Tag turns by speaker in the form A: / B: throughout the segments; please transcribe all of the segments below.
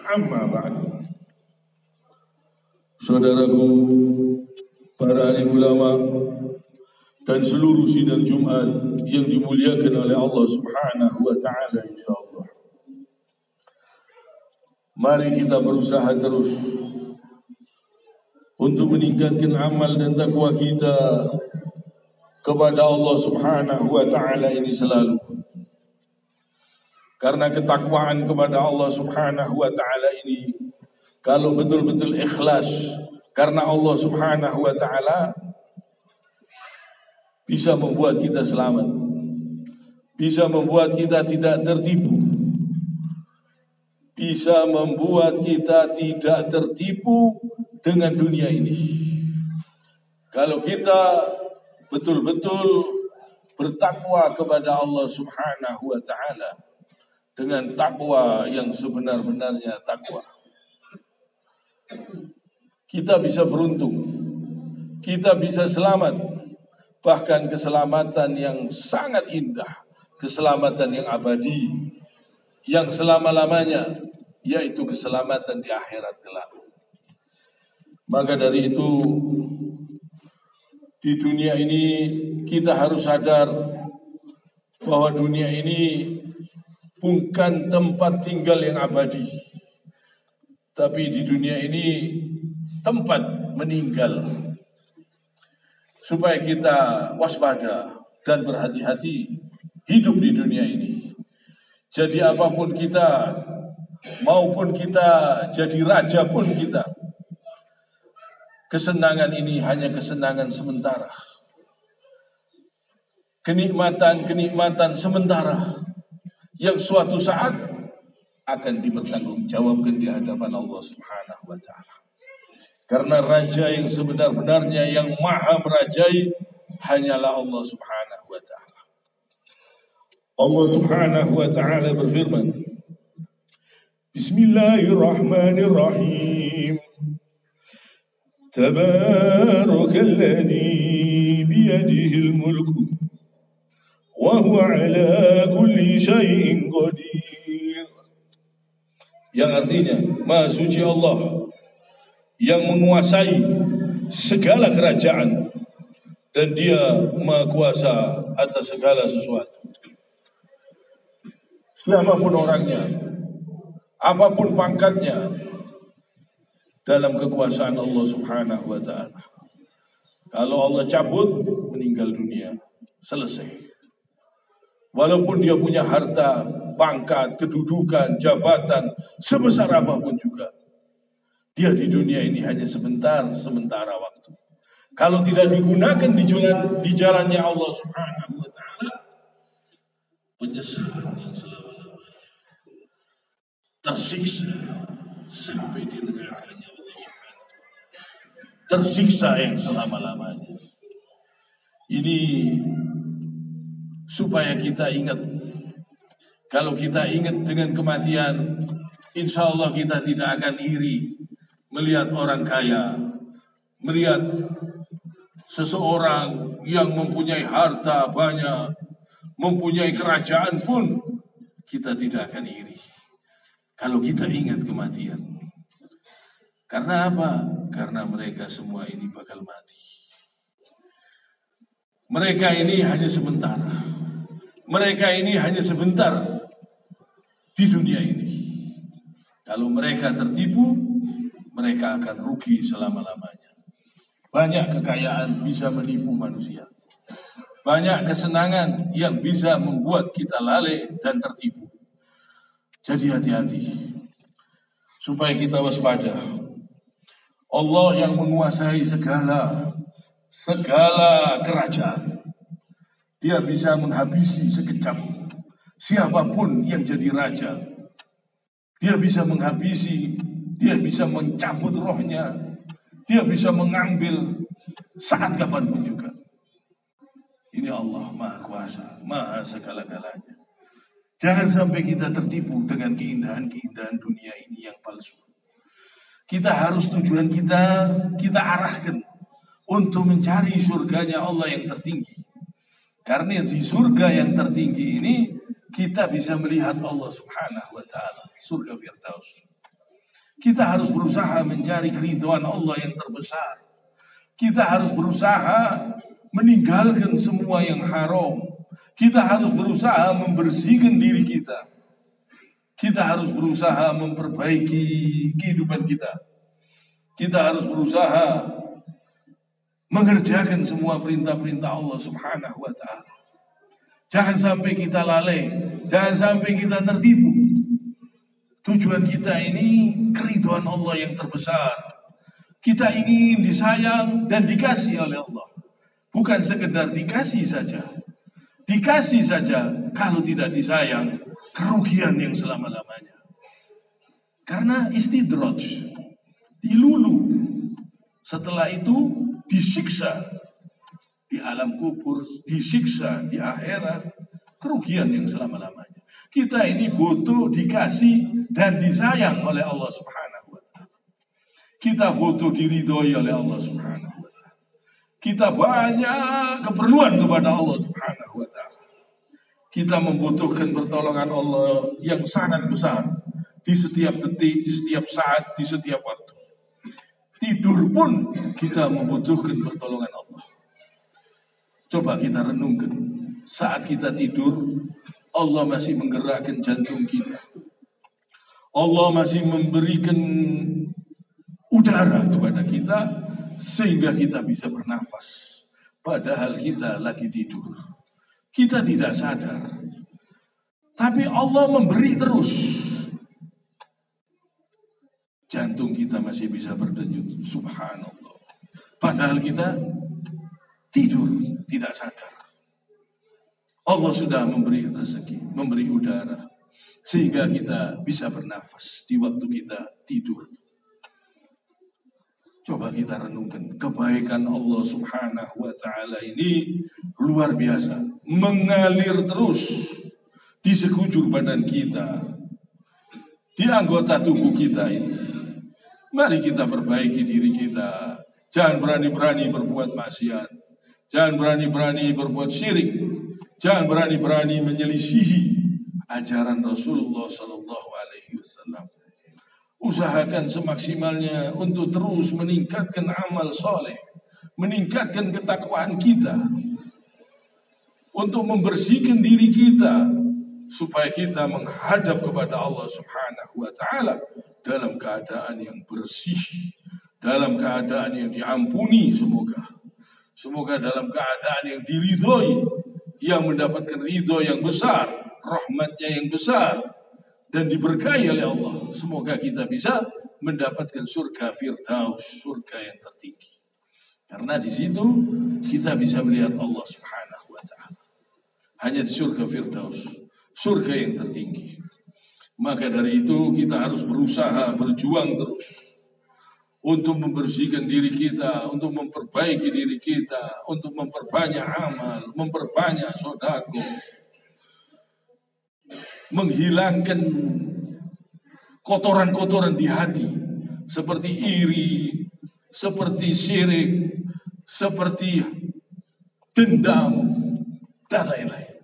A: Amma ba'du. Saudaraku, para alim ulama dan seluruh sidang Jumat yang dimuliakan oleh Allah Subhanahu wa taala, insyaallah. Mari kita berusaha terus untuk meningkatkan amal dan takwa kita kepada Allah Subhanahu wa taala ini selalu. Karena ketakwaan kepada Allah Subhanahu wa taala ini, kalau betul-betul ikhlas karena Allah Subhanahu wa taala, bisa membuat kita selamat, bisa membuat kita tidak tertipu, bisa membuat kita tidak tertipu dengan dunia ini. Kalau kita betul-betul bertakwa kepada Allah Subhanahu wa taala dengan takwa yang sebenar-benarnya takwa, kita bisa beruntung, kita bisa selamat, bahkan keselamatan yang sangat indah, keselamatan yang abadi, yang selama-lamanya, yaitu keselamatan di akhirat kelak. Maka dari itu, di dunia ini kita harus sadar bahwa dunia ini bukan tempat tinggal yang abadi, tapi di dunia ini tempat meninggal. Supaya kita waspada dan berhati-hati hidup di dunia ini. Jadi apapun kita, maupun kita jadi raja pun kita, kesenangan ini hanya kesenangan sementara. Kenikmatan sementara yang suatu saat akan dipertanggungjawabkan di hadapan Allah Subhanahu wa taala. Karena raja yang sebenar-benarnya, yang maha merajai, hanyalah Allah Subhanahu wa taala. Allah Subhanahu wa taala berfirman, Bismillahirrahmanirrahim. Tabarakalladzi biyadihil mulku wa huwa ala kulli syai'in qadir. Yang artinya, Maha Suci Allah yang menguasai segala kerajaan dan Dia Maha Kuasa atas segala sesuatu. Siapapun orangnya, apapun pangkatnya, dalam kekuasaan Allah Subhanahu wa taala. Kalau Allah cabut, meninggal dunia, selesai. Walaupun dia punya harta, pangkat, kedudukan, jabatan sebesar apapun juga, dia di dunia ini hanya sementara waktu. Kalau tidak digunakan di jalannya Allah Subhanahu wa taala, penyesalan yang selama-lamanya, tersiksa sampai di nerakanya Allah Subhanahu wa taala, tersiksa yang selama-lamanya. Ini supaya kita ingat. Kalau kita ingat dengan kematian, insya Allah kita tidak akan iri melihat orang kaya, melihat seseorang yang mempunyai harta banyak, mempunyai kerajaan pun, kita tidak akan iri kalau kita ingat kematian. Karena apa? Karena mereka semua ini bakal mati. Mereka ini hanya sementara. Mereka ini hanya sebentar di dunia ini. Kalau mereka tertipu, mereka akan rugi selama-lamanya. Banyak kekayaan bisa menipu manusia. Banyak kesenangan yang bisa membuat kita lalai dan tertipu. Jadi hati-hati, supaya kita waspada. Allah yang menguasai segala kerajaan. Dia bisa menghabisi sekejap siapapun yang jadi raja. Dia bisa menghabisi, dia bisa mencabut rohnya, dia bisa mengambil saat kapanpun juga. Ini Allah Maha Kuasa, Maha segala-galanya. Jangan sampai kita tertipu dengan keindahan-keindahan dunia ini yang palsu. Kita harus tujuan kita arahkan untuk mencari surganya Allah yang tertinggi. Karena di surga yang tertinggi ini kita bisa melihat Allah Subhanahu wa taala, surga Firdaus. Kita harus berusaha mencari keridhaan Allah yang terbesar. Kita harus berusaha meninggalkan semua yang haram. Kita harus berusaha membersihkan diri kita. Kita harus berusaha memperbaiki kehidupan kita. Kita harus berusaha mengerjakan semua perintah-perintah Allah Subhanahu wa ta'ala. Jangan sampai kita lalai, jangan sampai kita tertipu. Tujuan kita ini keridhaan Allah yang terbesar. Kita ingin disayang dan dikasih oleh Allah. Bukan sekedar dikasih saja. Dikasih saja, kalau tidak disayang, kerugian yang selama-lamanya. Karena istidraj, dilulu. Setelah itu disiksa di alam kubur, disiksa di akhirat, kerugian yang selama-lamanya. Kita ini butuh dikasih dan disayang oleh Allah Subhanahu wa ta'ala. Kita butuh diridhoi oleh Allah Subhanahu wa ta'ala. Kita banyak keperluan kepada Allah Subhanahu wa ta'ala. Kita membutuhkan pertolongan Allah yang sangat besar di setiap detik, di setiap saat, di setiap waktu. Tidur pun kita membutuhkan pertolongan Allah. Coba kita renungkan, saat kita tidur, Allah masih menggerakkan jantung kita. Allah masih memberikan udara kepada kita sehingga kita bisa bernafas. Padahal kita lagi tidur. Kita tidak sadar. Tapi Allah memberi terus. Jantung kita masih bisa berdenyut. Subhanallah. Padahal kita tidur, tidak sadar. Allah sudah memberi rezeki, memberi udara. Sehingga kita bisa bernafas di waktu kita tidur. Coba kita renungkan. Kebaikan Allah Subhanahu wa ta'ala ini luar biasa. Mengalir terus di sekujur badan kita. Di anggota tubuh kita ini. Mari kita perbaiki diri kita. Jangan berani-berani berbuat maksiat. Jangan berani-berani berbuat syirik. Jangan berani-berani menyelisihi ajaran Rasulullah Sallallahu Alaihi Wasallam. Usahakan semaksimalnya untuk terus meningkatkan amal soleh, meningkatkan ketakwaan kita, untuk membersihkan diri kita supaya kita menghadap kepada Allah Subhanahu Wa Taala dalam keadaan yang bersih, dalam keadaan yang diampuni semoga dalam keadaan yang diridhoi, yang mendapatkan ridho yang besar, rahmatnya yang besar, dan diberkahi oleh Allah. Semoga kita bisa mendapatkan surga Firdaus, surga yang tertinggi. Karena di situ kita bisa melihat Allah Subhanahu wa ta'ala. Hanya di surga Firdaus, surga yang tertinggi. Maka dari itu kita harus berusaha, berjuang terus untuk membersihkan diri kita, untuk memperbaiki diri kita, untuk memperbanyak amal, memperbanyak sedekah, menghilangkan kotoran-kotoran di hati, seperti iri, seperti syirik, seperti dendam, dan lain-lain.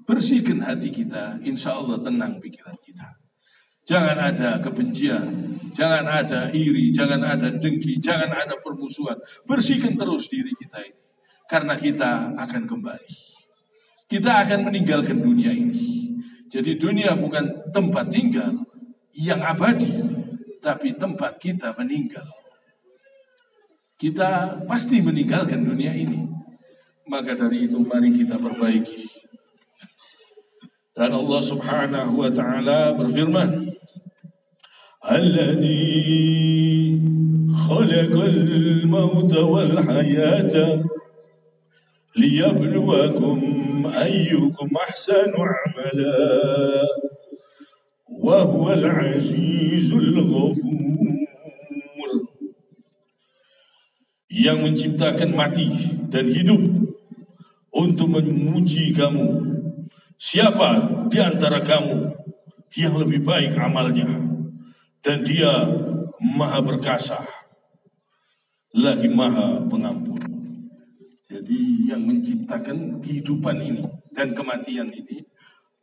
A: Bersihkan hati kita, insya Allah tenang pikiran kita. Jangan ada kebencian, jangan ada iri, jangan ada dengki, jangan ada permusuhan. Bersihkan terus diri kita ini. Karena kita akan kembali. Kita akan meninggalkan dunia ini. Jadi dunia bukan tempat tinggal yang abadi, tapi tempat kita meninggal. Kita pasti meninggalkan dunia ini. Maka dari itu mari kita perbaiki. Dan Allah Subhanahu wa ta'ala berfirman, Alladzi khalaqal mauta wal hayata liyabluwakum ayyukum ahsanu amala wa huwal azizul ghafur. Yang menciptakan mati dan hidup untuk menguji kamu. Siapa di antara kamu yang lebih baik amalnya, dan dia maha perkasa lagi maha pengampun. Jadi yang menciptakan kehidupan ini dan kematian ini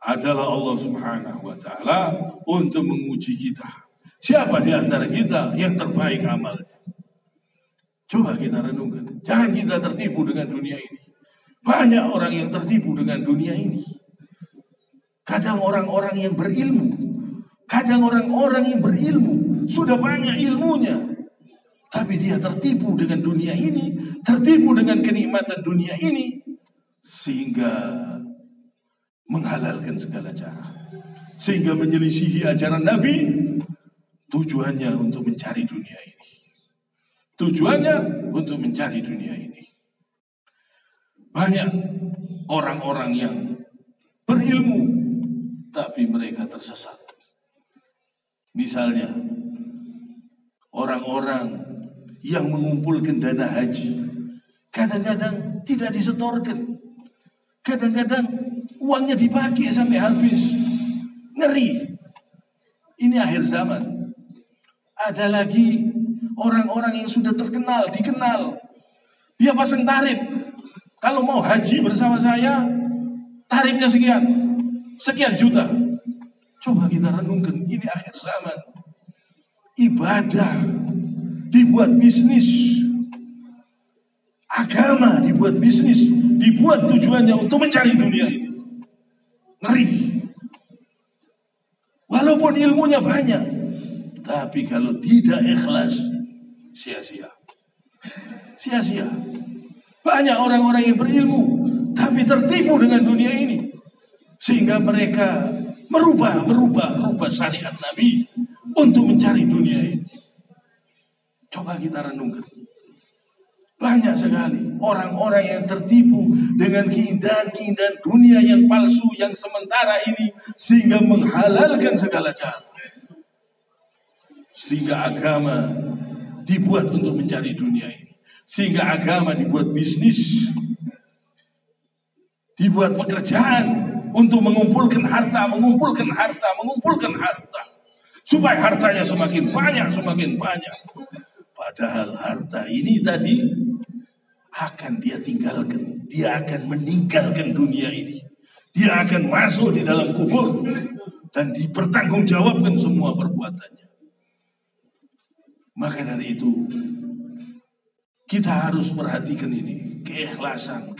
A: adalah Allah Subhanahu wa ta'ala untuk menguji kita. Siapa di antara kita yang terbaik amalnya? Coba kita renungkan. Jangan kita tertipu dengan dunia ini. Banyak orang yang tertipu dengan dunia ini. Kadang orang-orang yang berilmu, sudah banyak ilmunya, tapi dia tertipu dengan dunia ini, tertipu dengan kenikmatan dunia ini, sehingga menghalalkan segala cara, sehingga menyelisihi ajaran Nabi. Tujuannya untuk mencari dunia ini. Banyak orang-orang yang berilmu, tapi mereka tersesat. Misalnya, orang-orang yang mengumpulkan dana haji, kadang-kadang tidak disetorkan. Kadang-kadang uangnya dipakai sampai habis. Ngeri. Ini akhir zaman. Ada lagi orang-orang yang sudah terkenal, dikenal. Dia pasang tarif. Kalau mau haji bersama saya, tarifnya sekian juta. Coba kita renungkan, ini akhir zaman. Ibadah dibuat bisnis. Agama dibuat bisnis. Dibuat tujuannya untuk mencari dunia ini. Ngeri. Walaupun ilmunya banyak, tapi kalau tidak ikhlas, sia-sia. Banyak orang-orang yang berilmu, tapi tertipu dengan dunia ini, sehingga mereka merubah syariat Nabi untuk mencari dunia ini. Coba kita renungkan. Banyak sekali orang-orang yang tertipu dengan keindahan-keindahan dunia yang palsu, yang sementara ini, sehingga menghalalkan segala cara. Sehingga agama dibuat untuk mencari dunia ini. Sehingga agama dibuat bisnis. Dibuat pekerjaan untuk mengumpulkan harta. Supaya hartanya semakin banyak. Padahal harta ini tadi akan dia tinggalkan. Dia akan meninggalkan dunia ini. Dia akan masuk di dalam kubur dan dipertanggungjawabkan semua perbuatannya. Maka dari itu kita harus perhatikan ini, keikhlasan.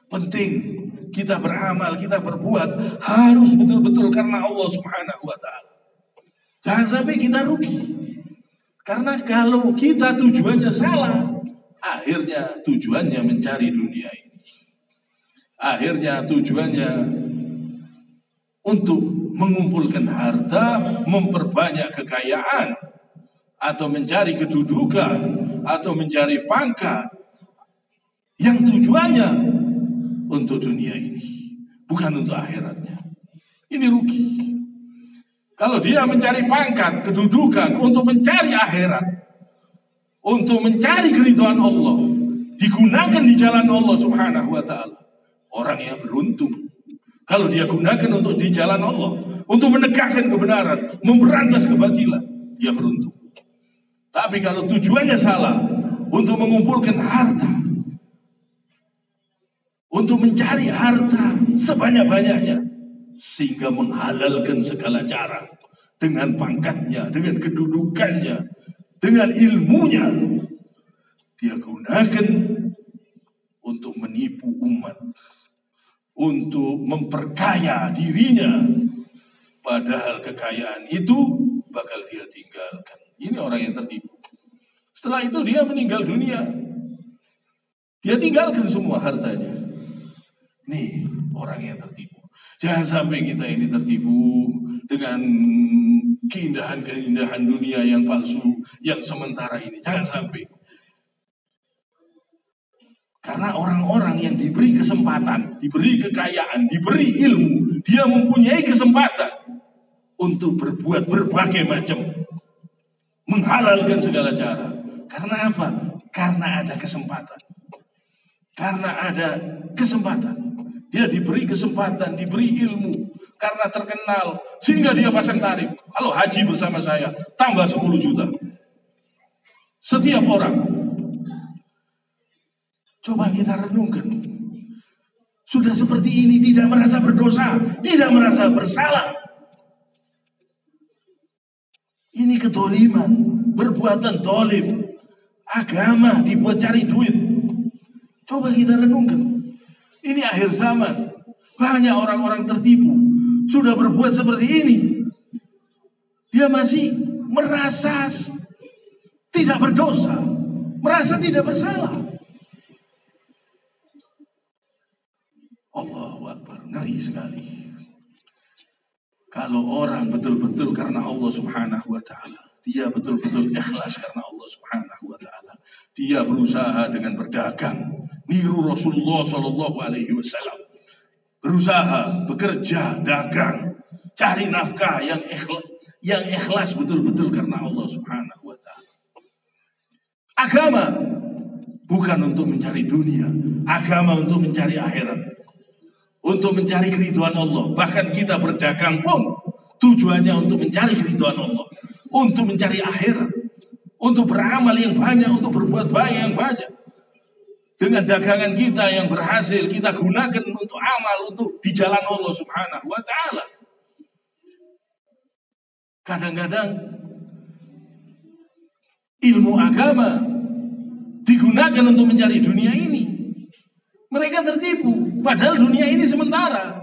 A: Penting kita beramal, kita berbuat harus betul-betul karena Allah Subhanahu wa taala. Jangan sampai kita rugi. Karena kalau kita tujuannya salah, akhirnya tujuannya mencari dunia ini. Akhirnya tujuannya untuk mengumpulkan harta, memperbanyak kekayaan, atau mencari kedudukan, atau mencari pangkat, yang tujuannya untuk dunia ini, bukan untuk akhiratnya. Ini rugi. Kalau dia mencari pangkat, kedudukan untuk mencari akhirat, untuk mencari keridhaan Allah, digunakan di jalan Allah Subhanahu wa taala, orang yang beruntung. Kalau dia gunakan untuk di jalan Allah, untuk menegakkan kebenaran, memberantas kebatilan, dia beruntung. Tapi kalau tujuannya salah, untuk mengumpulkan harta, untuk mencari harta sebanyak-banyaknya, sehingga menghalalkan segala cara, dengan pangkatnya, dengan kedudukannya, dengan ilmunya, dia gunakan untuk menipu umat, untuk memperkaya dirinya, padahal kekayaan itu bakal dia tinggalkan. Ini orang yang tertipu. Setelah itu dia meninggal dunia. Dia tinggalkan semua hartanya. Nih orang yang tertipu. Jangan sampai kita ini tertipu dengan keindahan-keindahan dunia yang palsu, yang sementara ini. Jangan sampai. Karena orang-orang yang diberi kesempatan, diberi kekayaan, diberi ilmu, dia mempunyai kesempatan untuk berbuat berbagai macam, menghalalkan segala cara. Karena apa? Karena ada kesempatan. Dia diberi kesempatan, diberi ilmu, karena terkenal, sehingga dia pasang tarif. Kalau haji bersama saya, tambah 10 juta. Setiap orang. Coba kita renungkan. Sudah seperti ini, tidak merasa berdosa, tidak merasa bersalah. Ini kedoliman, perbuatan dolim. Agama dibuat cari duit. Coba kita renungkan. Ini akhir zaman. Banyak orang-orang tertipu. Sudah berbuat seperti ini. Dia masih merasa tidak berdosa. Merasa tidak bersalah. Allahu Akbar. Ngeri sekali. Kalau orang betul-betul karena Allah Subhanahu wa ta'ala. Dia betul-betul ikhlas karena Allah Subhanahu wa ta'ala. Dia berusaha dengan berdagang. Niru Rasulullah Sallallahu Alaihi Wasallam. Berusaha, bekerja, dagang. Cari nafkah yang ikhlas betul-betul karena Allah Subhanahu wa ta'ala. Agama bukan untuk mencari dunia. Agama untuk mencari akhirat. Untuk mencari keridhaan Allah. Bahkan kita berdagang pun tujuannya untuk mencari keridhaan Allah. Untuk mencari akhirat. Untuk beramal yang banyak. Untuk berbuat baik yang banyak. Dengan dagangan kita yang berhasil. Kita gunakan untuk amal. Untuk di jalan Allah Subhanahu wa ta'ala. Kadang-kadang ilmu agama digunakan untuk mencari dunia ini. Mereka tertipu. Padahal dunia ini sementara.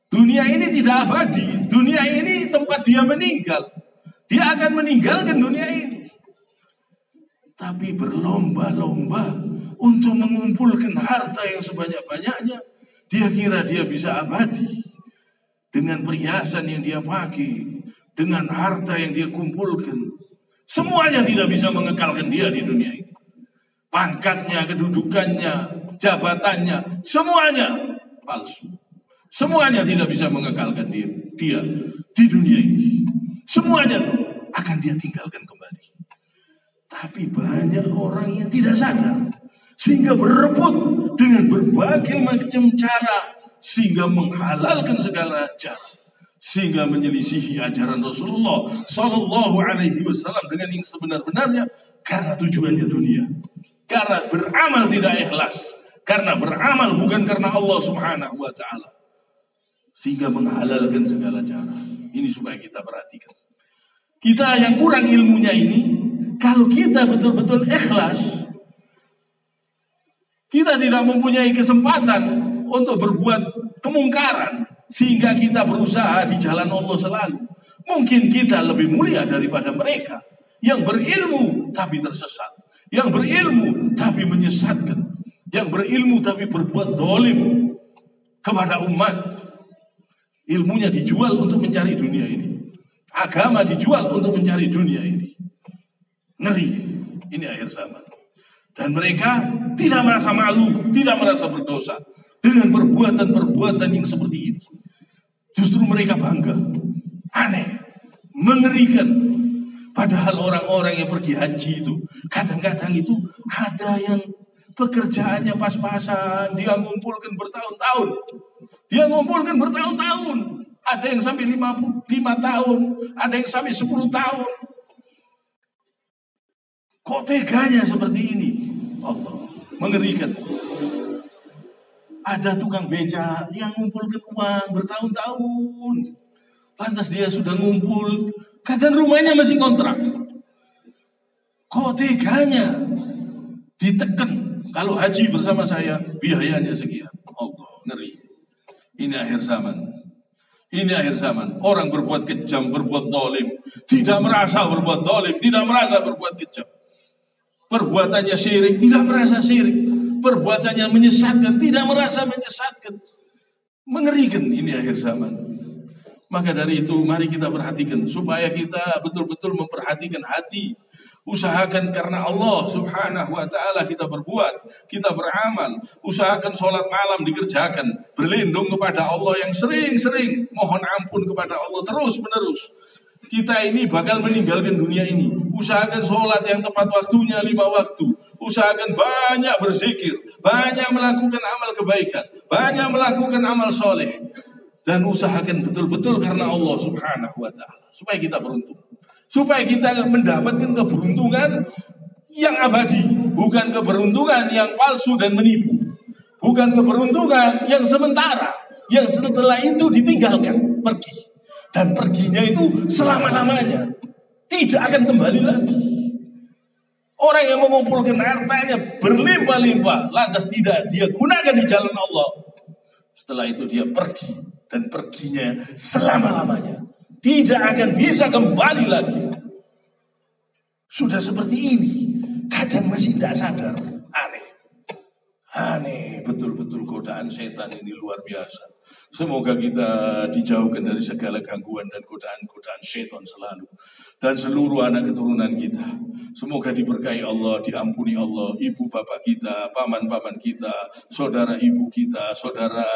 A: Dunia ini tidak abadi. Dunia ini tempat dia meninggal. Dia akan meninggalkan dunia ini. Tapi berlomba-lomba untuk mengumpulkan harta yang sebanyak-banyaknya. Dia kira dia bisa abadi. Dengan perhiasan yang dia pakai. Dengan harta yang dia kumpulkan. Semuanya tidak bisa mengekalkan dia di dunia ini. Pangkatnya, kedudukannya, jabatannya, semuanya palsu. Semuanya tidak bisa mengekalkan dia di dunia ini. Semuanya akan dia tinggalkan kembali. Tapi banyak orang yang tidak sadar. Sehingga berebut dengan berbagai macam cara. Sehingga menghalalkan segala cara. Sehingga menyelisihi ajaran Rasulullah Sallallahu Alaihi Wasallam dengan yang sebenar-benarnya. Karena tujuannya dunia. Karena beramal tidak ikhlas. Karena beramal bukan karena Allah Subhanahu wa ta'ala. Sehingga menghalalkan segala cara. Ini supaya kita perhatikan. Kita yang kurang ilmunya ini. Kalau kita betul-betul ikhlas. Kita tidak mempunyai kesempatan untuk berbuat kemungkaran. Sehingga kita berusaha di jalan Allah selalu. Mungkin kita lebih mulia daripada mereka. Yang berilmu tapi tersesat. Yang berilmu tapi menyesatkan. Yang berilmu tapi berbuat dolim kepada umat. Ilmunya dijual untuk mencari dunia ini. Agama dijual untuk mencari dunia ini. Ngeri. Ini akhir zaman. Dan mereka tidak merasa malu. Tidak merasa berdosa. Dengan perbuatan-perbuatan yang seperti ini. Justru mereka bangga. Aneh. Mengerikan. Padahal orang-orang yang pergi haji itu, kadang-kadang itu ada yang pekerjaannya pas-pasan, dia ngumpulkan bertahun-tahun. Dia ngumpulkan bertahun-tahun. Ada yang sampai 5 tahun, ada yang sampai 10 tahun. Kok teganya seperti ini? Allah, mengerikan. Ada tukang beca yang ngumpulkan uang bertahun-tahun. Lantas dia sudah ngumpul, kadang rumahnya masih kontrak. Kok teganya ditekan. Kalau haji bersama saya biayanya sekian. Allah, ngeri. Ini akhir zaman. Ini akhir zaman. Orang berbuat kejam, berbuat dolim. Tidak merasa berbuat dolim. Tidak merasa berbuat kejam. Perbuatannya syirik. Tidak merasa syirik. Perbuatannya menyesatkan. Tidak merasa menyesatkan. Mengerikan ini akhir zaman. Maka dari itu mari kita perhatikan. Supaya kita betul-betul memperhatikan hati. Usahakan karena Allah Subhanahu wa ta'ala kita berbuat. Kita beramal. Usahakan sholat malam dikerjakan. Berlindung kepada Allah yang sering-sering. Mohon ampun kepada Allah terus menerus. Kita ini bakal meninggalkan dunia ini. Usahakan sholat yang tepat waktunya 5 waktu. Usahakan banyak berzikir. Banyak melakukan amal kebaikan. Banyak melakukan amal soleh. Dan usahakan betul-betul karena Allah Subhanahu wa ta'ala. Supaya kita beruntung. Supaya kita mendapatkan keberuntungan yang abadi. Bukan keberuntungan yang palsu dan menipu. Bukan keberuntungan yang sementara. Yang setelah itu ditinggalkan. Pergi. Dan perginya itu selama-lamanya. tidak akan kembali lagi. Orang yang mengumpulkan hartanya berlimpah-limpah, lantas tidak dia gunakan di jalan Allah. Setelah itu dia pergi, dan perginya selama-lamanya. Tidak akan bisa kembali lagi. Sudah seperti ini, kadang masih tidak sadar. Aneh, betul-betul godaan setan ini luar biasa. Semoga kita dijauhkan dari segala gangguan dan godaan-godaan setan selalu. Dan seluruh anak keturunan kita. Semoga diberkahi Allah, diampuni Allah, ibu bapak kita, paman-paman kita, saudara ibu kita, saudara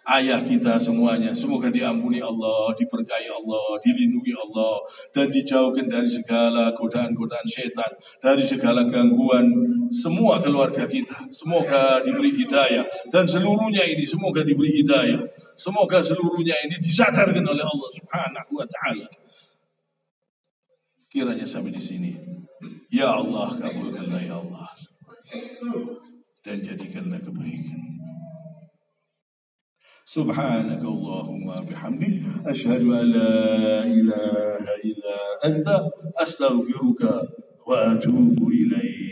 A: ayah kita semuanya. Semoga diampuni Allah, diberkahi Allah, dilindungi Allah, dan dijauhkan dari segala godaan-godaan setan, dari segala gangguan semua keluarga kita. Semoga diberi hidayah, dan seluruhnya ini semoga diberi hidayah. Semoga seluruhnya ini disadarkan oleh Allah Subhanahu wa Ta'ala. Kiranya sampai di sini. Ya Allah, kabulkanlah ya Allah, dan jadikanlah kebaikan. Subhanaka Allahumma bihamdik asyhadu an la ilaha illa anta astaghfiruka wa atubu ilaik.